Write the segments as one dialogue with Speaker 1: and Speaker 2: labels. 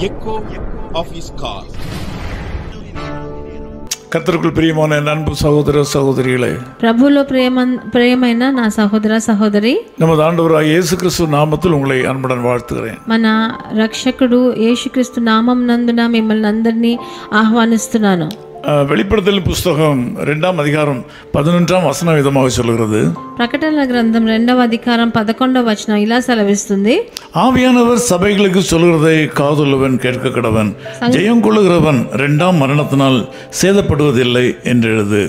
Speaker 1: echo of his call.
Speaker 2: கர்த்தருக்குள் பிரியமான அன்பு சகோதர சகோதரிகளே,
Speaker 3: ప్రభువులో ప్రియమైన నా సహోదర సహోదరి,
Speaker 2: நமது ஆண்டவராகிய இயேசு கிறிஸ்து நாமத்தில் உங்களை அன்புடன் வாழ்த்துகிறேன்.
Speaker 3: మన రక్షకుడు యేసుక్రీస్తు నామం నందున మిమ్మల్ని అందరినీ ఆహ్వానిస్తున్నాను.
Speaker 2: வெளிப்படுத்தல் புஸ்தகம் 2ஆம் அதிகாரம் 11ஆம் வசனம் விதமாக சொல்கிறது,
Speaker 3: ప్రకటన గ్రంథం 2వ అధికారం 11వ వచనం ఇలా సెలవిస్తుంది,
Speaker 2: ஆவியானவர் சபைகளுக்கு சொல்கிறதை காதுள்ளவன் கேட்க கடவன், ஜெயம் கொள்ளுகிறவன் 2ஆம் மரணத்தினால் சேதப்படுவதில்லை என்று எழுது.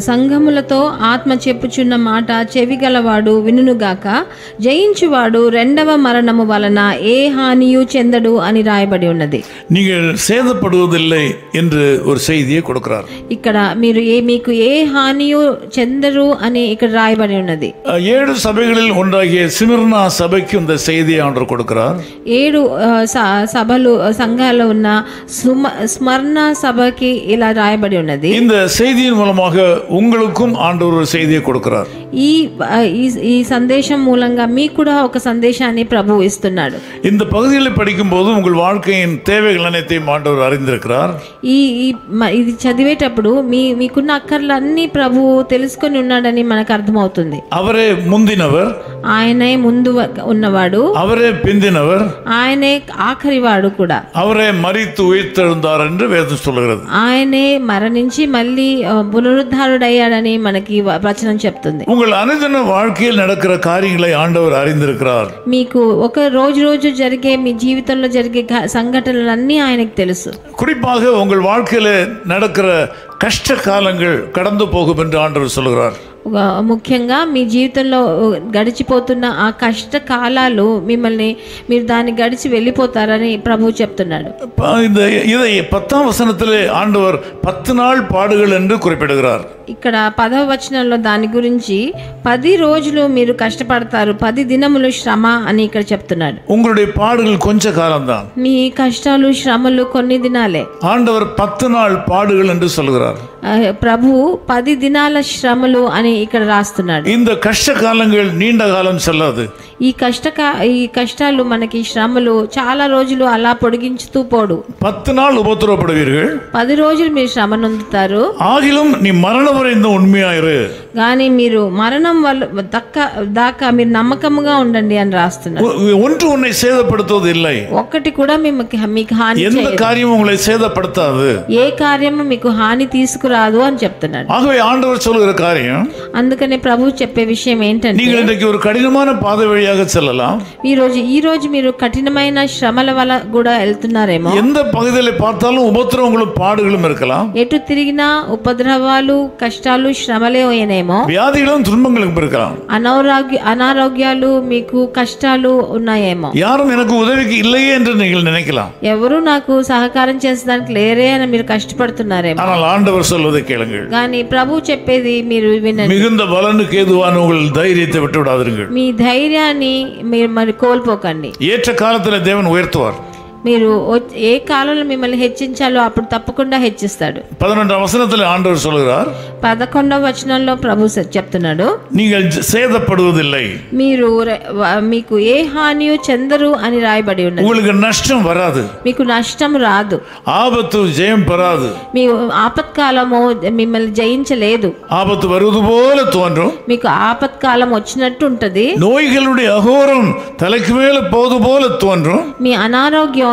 Speaker 3: సంఘములతో ఆత్మ చెప్పుచున్న మాట చెవిగలవాడు వినుగాక, జయించువాడు రెండవ మరణము వలన ఏ హానియు చెందడు అని రాయబడి ఉన్నది.
Speaker 2: நீங்கள் சேதப்படுவதில்லை என்று ஒரு செய்தியை கொடுக்கிறார்.
Speaker 3: ఇక్కడ మీకు ఏ హానియు చెందరు అని ఇక్కడ రాయబడి ఉన్నది.
Speaker 2: 7 సభகளில் ஒன்றாகிய சிமிர்னா சபைக்கு இந்த செய்தியை ஆண்டவர் கொடுக்கிறார்.
Speaker 3: 7 సభలు సంఘాలు ఉన్న స్మరణ సభకి ఇలా రాయబడి ఉన్నది.
Speaker 2: இந்த செய்தியின் மூலமாக உங்களுக்கும் ஆண்டவர் ஒரு செய்தியை கொடுக்கிறார்.
Speaker 3: ఈ సందేశం మూలంగా మీకు కూడా ఒక సందేశాన్ని ప్రభువు ఇస్తున్నాడు.
Speaker 2: இந்த பகுதிகளை படிக்கும் போது உங்கள் வாழ்க்கையின் தேவைகள் அனைத்தையும் ஆண்டவர் அறிந்திருக்கிறார்.
Speaker 3: ఇది చదివేటప్పుడు మీకున్న అక్కర్లన్నీ ప్రభువు తెలుసుకొని ఉన్నాడని మనకు అర్థమవుతుంది.
Speaker 2: அவரே முந்தினவர்,
Speaker 3: ఆయనే ముందు ఉన్నవాడు,
Speaker 2: அவரே பிந்தினவர்,
Speaker 3: ఆయనే ఆఖరివాడు కూడా,
Speaker 2: அவரே மரித்து உயிர்த்தெழுந்தார் என்று வேதம் சொல்கிறது.
Speaker 3: ఆయనే మరణించి మళ్ళీ పునరుద్ధారుడయ్యాడని మనకి వచనం చెప్తుంది.
Speaker 2: உங்கள் அனுதின வாழ்க்கையில் நடக்கிற காரியங்களை ஆண்டவர் அறிந்திருக்கிறார்.
Speaker 3: మీకు ఒక రోజు జరిగే మీ జీవితంలో జరిగే సంఘటనలన్నీ ఆయనకు తెలుసు.
Speaker 2: குறிப்பாக உங்கள் வாழ்க்கையில நடக்கிற கஷ்ட காலங்கள் கடந்து போகும் என்று ஆண்டவர் சொல்கிறார்.
Speaker 3: ముఖ్యంగా మీ జీవితంలో గడిచిపోతున్న ఆ కష్ట కాలాలు మీరు దాన్ని గడిచి వెళ్ళిపోతారని ప్రభువు చెప్తున్నాడు.
Speaker 2: இதை 10ஆம் வசனத்திலே ஆண்டவர் 10 நாள் பாடுகள் என்று குறிப்பிடுகிறார்.
Speaker 3: ఇక్కడ 10వ వచనంలో దాని గురించి 10 రోజులు మీరు కష్టపడతారు, 10 దినములు శ్రమ అని ఇక్కడ చెప్తున్నాడు.
Speaker 2: உங்களுடைய பாடுகள் கொஞ்ச காலம்தான்,
Speaker 3: మీ కష్టాలు శ్రమలు కొన్ని దినాలే.
Speaker 2: ஆண்டவர் 10 நாள் பாடுகள் என்று சொல்கிறார்.
Speaker 3: ప్రభు 10 దినాల శ్రమలు అని ఇక్కడ రాస్తున్నాడు.
Speaker 2: இந்த కష్ట కాలంகள் நீண்ட కాలం செல்லாது.
Speaker 3: ఈ కష్టాలు మనకి శ్రమలు చాలా రోజులు అలా పొడిగించుతూ పోడు.
Speaker 2: 10 நாள் உபத்திரவப்படுவீர்கள்,
Speaker 3: 10 రోజులు మీరు శ్రమ నొందుతారు.
Speaker 2: ஆகிலும் நீ மரணம் வரை இந்த உண்மையாயிரு,
Speaker 3: కానీ మీరు మరణం దాకా మీరు నమ్మకముగా ఉండండి అని రాస్తున్నారు.
Speaker 2: ஒன்று உன்னை சேதப்படுத்துவது இல்லை,
Speaker 3: ఒక్కటి కూడా మీకు హాని
Speaker 2: எந்த காரியமும் உங்களை சேதப்படுத்தாது,
Speaker 3: ఏ కార్యము మీకు హాని తీసుకురాదు అని చెప్తున్నాడు.
Speaker 2: ஆகவே ஆண்டவர் சொல்லுகிற காரியம்,
Speaker 3: అందుకనే ప్రభు చెప్పే విషయం ఏంటంటే,
Speaker 2: நீங்கள் இன்றைக்கு ஒரு கடினமான பாதை வழியாக செல்லலாம்.
Speaker 3: ఈ రోజు మీరు కఠినమైన శ్రమల వల్ల కూడా వెళ్తున్నారేమో.
Speaker 2: எந்த பகுதியில் பார்த்தாலும் உபத்திரவங்களும் பாடுகளும் இருக்கலாம்.
Speaker 3: ఎటు తిరిగినా ఉపద్రవాలు కష్టాలు శ్రమలే అయినేమో.
Speaker 2: வியாதிகளும் துன்பங்களும் இருக்கலாம்.
Speaker 3: అనారోగ్యాలు మీకు కష్టాలు ఉన్నాయేమో.
Speaker 2: யாரும் எனக்கு உதவிக்கு இல்லையே என்று நீங்கள் நினைக்கலாம்.
Speaker 3: ఎవరు నాకు సహకారం చేసేదానికి లేరే అని మీరు కష్టపడుతున్నారేమో.
Speaker 2: ஆனால் ஆண்டவர் சொல்வதை கேளுங்கள்.
Speaker 3: కానీ ప్రభు చెప్పేది మీరు వినండి.
Speaker 2: மிகுந்த பலனுக்கு ஏதுவான உங்கள் தைரியத்தை விட்டு விடாதீர்கள்.
Speaker 3: మీ ధైర్యాన్ని మీరు మరి కోల్పోకండి.
Speaker 2: ஏற்ற காலத்தில் தேவன் உயர்த்துவார்.
Speaker 3: మీరు ఏ కాలంలో మిమ్మల్ని హెచ్చించాలో అప్పుడు తప్పకుండా హెచ్చిస్తాడు.
Speaker 2: 11ஆம் வசனத்தில் ஆண்டவர் சொல்கிறார்,
Speaker 3: 11వ వచనంలో ప్రభు చెప్తున్నాడు,
Speaker 2: நீங்கள் சேதப்படுவதில்லை,
Speaker 3: మీకు ఏ హానియు చెందరు అని రాయబడి ఉన్నది.
Speaker 2: உங்களுக்கு నష్టం వరాదు,
Speaker 3: మీకు నష్టం రాదు,
Speaker 2: ఆపత్తు జయం పరాదు,
Speaker 3: మీ ఆపత్కాలము మిమ్మల్ని జయించలేదు.
Speaker 2: ఆపత్తు வருவது போல தோன்றும்,
Speaker 3: మీకు ఆపత్కాలం వచ్చినట్టు ఉంటది.
Speaker 2: நோய்களுடைய அகோரம் தலைக்கு மேல போது போல தோன்றும்,
Speaker 3: మీ అనారోగ్యం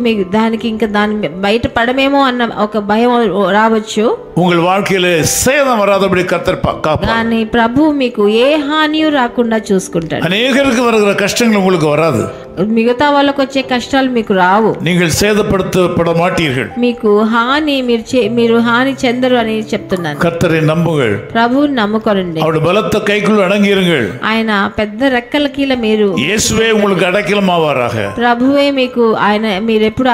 Speaker 3: మీకు దానికి ఇంకా దాని బయట పడమేమో అన్న ఒక భయం రావచ్చు.
Speaker 2: உங்கள் வாழ்க்கையிலே சேதம் வராதபடி கர்த்தர் காப்பார்.
Speaker 3: కానీ ప్రభు మీకు ఏ హానియు రాకుండా చూసుకుంటాడు.
Speaker 2: அநேகருக்கு வருகிற கஷ்டங்கள் உங்களுக்கு வராது.
Speaker 3: మిగతా వాళ్ళకి వచ్చే కష్టాలు మీకు రావు.
Speaker 2: நீங்கள் சேதப்படுத்தப்பட மாட்டீர்கள்.
Speaker 3: మీకు హాని మీరు హాని చెందరు అని చెప్తున్నాను.
Speaker 2: கர்த்தரை நம்புங்கள்,
Speaker 3: ప్రభువుని నమ్ముకోండి,
Speaker 2: அவருடைய பலத்த கைக்குள் அடங்கியிருங்கள்.
Speaker 3: ఆయన పెద్ద రెక్కల కీల మీరు
Speaker 2: இயேசுவே உங்களுக்கு அடைக்கலமாவாராக.
Speaker 3: ప్రభువే మీకు మీరెప్పుడు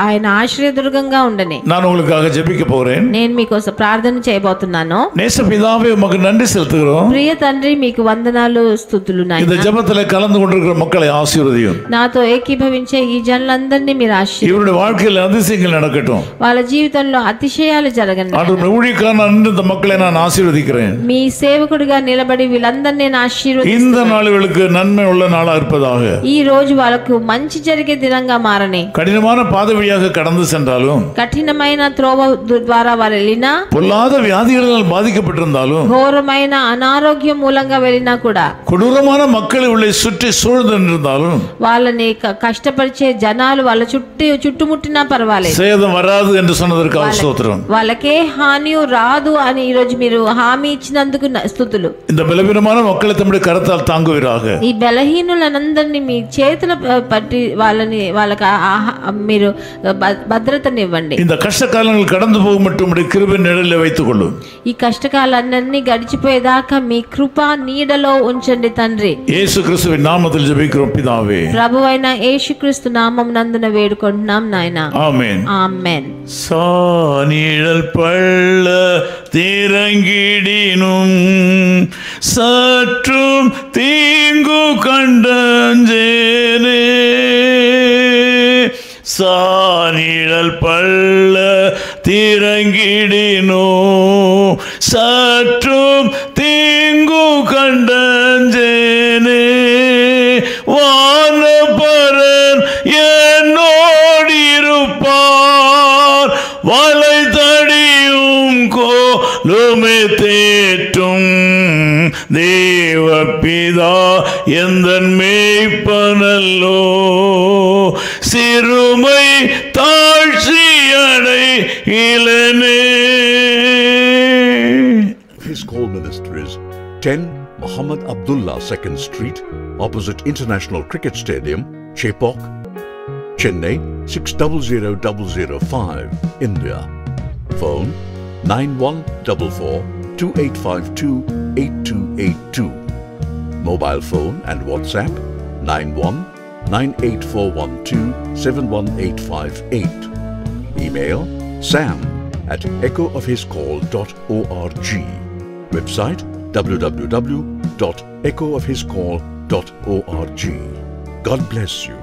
Speaker 3: ఆయన ఆశ్రయదుర్గంగా ఉండని.
Speaker 2: நான் உங்களுக்காக ஜெபிக்க போறேன்.
Speaker 3: నేను మీకోసం ప్రార్థన చేయబోతున్నాను.
Speaker 2: நேசபிதாவே உமக்கு நன்றி செலுத்துகிறோம்.
Speaker 3: ప్రియ తండ్రి మీకు వందనాలు స్తుతులు నాయనా.
Speaker 2: இந்த ஜெபத்திலே கலந்து கொண்டிருக்கிற மக்களை ஆசீர்வதியும். ஆசீர்வதியும்.
Speaker 3: నాతో ఏకీభవించే ఈ జనులందరినీ మీరు ఆశీర్వదించండి.
Speaker 2: இவருடைய வாழ்க்கையில் அதிசயங்கள் நடக்கட்டும்.
Speaker 3: వాళ్ళ జీవితంలో అతిశయాలు జరగండి.
Speaker 2: ஆண்டவரே, ஊழியக்காரனாக நின்று இந்த மக்களை நான் ஆசீர்வதிக்கிறேன்.
Speaker 3: మీ సేవకుడిగా నిలబడి వీళ్ళందరినీ నేను ఆశీర్వదిస్తున్నాను.
Speaker 2: இந்த நாளுகளுக்கு நன்மை உள்ள நாளா இருப்பதாக.
Speaker 3: ఈ రోజు వాళ్ళకు మంచి జరిగే దినంగా మారని.
Speaker 2: கடினமான பாதை வழியாக கடந்து சென்றாலும்,
Speaker 3: కఠినమైన త్రోవ ద్వారా వారు వెళ్ళినా,
Speaker 2: பொல்லாத வியாதிகளால் பாதிக்கப்பட்டிருந்தாலும்,
Speaker 3: ఘోరమైన అనారోగ్యం మూలంగా వెళ్ళినా కూడా,
Speaker 2: கொடூரமான மக்களை உள்ளே சுற்றி சூழ்ந்திருந்தாலும்,
Speaker 3: వాళ్ళని కష్టపరిచే జనాలు వాళ్ళ చుట్టుముట్టినా పర్వాలేదు,
Speaker 2: சேதம் வராது என்று சொன்னதற்காக ஸ்தோத்திரம்.
Speaker 3: వాళ్ళకే హాని రాదు అని ఈ రోజు మీరు హామీ ఇచ్చినందుకు స్తుతులు.
Speaker 2: இந்த பலவீனமான மக்களை தம்முடைய கரத்தால் தாங்குவீராக.
Speaker 3: ఈ బలహీనులందరినీ మీ చేతుల పట్టి వాళ్ళకి మీరు భద్రతనివ్వండి.
Speaker 2: இந்த கஷ்ட காலங்கள் கடந்து போகும் மட்டும் கிருபை நிழலில் வைத்துக் கொள்ளும்.
Speaker 3: ఈ కష్టకాలన్నీ గడిచిపోయేదాకా మీ కృప నీడలో ఉంచండి తండ్రి.
Speaker 2: యేసు క్రీస్తువిன் నామத்தில் ஜெபிக்கிறோம் பிதாவே.
Speaker 3: ప్రభువైన యేసుక్రీస్తు నామం నందున వేడుకుంటున్నాం నాయనా.
Speaker 2: ஆமென்.
Speaker 3: ఆమేన్.
Speaker 2: சானிழல் பள்ள திரங்கிடினும் சற்றும் தீங்கு கண்டஞ்சேனே. சானிழல் பள்ள திரங்கிடினோ சற்றும் தீங்கு கண்டஞ்சேனே. வானபரன் என்னோடிருப்பார், வலை தடியும் கோலுமே தேற்றும் தேவபிதா எந்தன் மேய்ப்பனல்லோ. சிறுமை தாழ்ச்சியடை இளனே.
Speaker 4: His call ministries 10 Muhammad Abdullah 2nd Street, opposite International Cricket Stadium, Chepauk, Chennai 600005, India. Phone 914428528282. Mobile phone and WhatsApp 919841271858. Email sam@echoofhiscall.org. Website www.echoofhiscall.org. God bless you.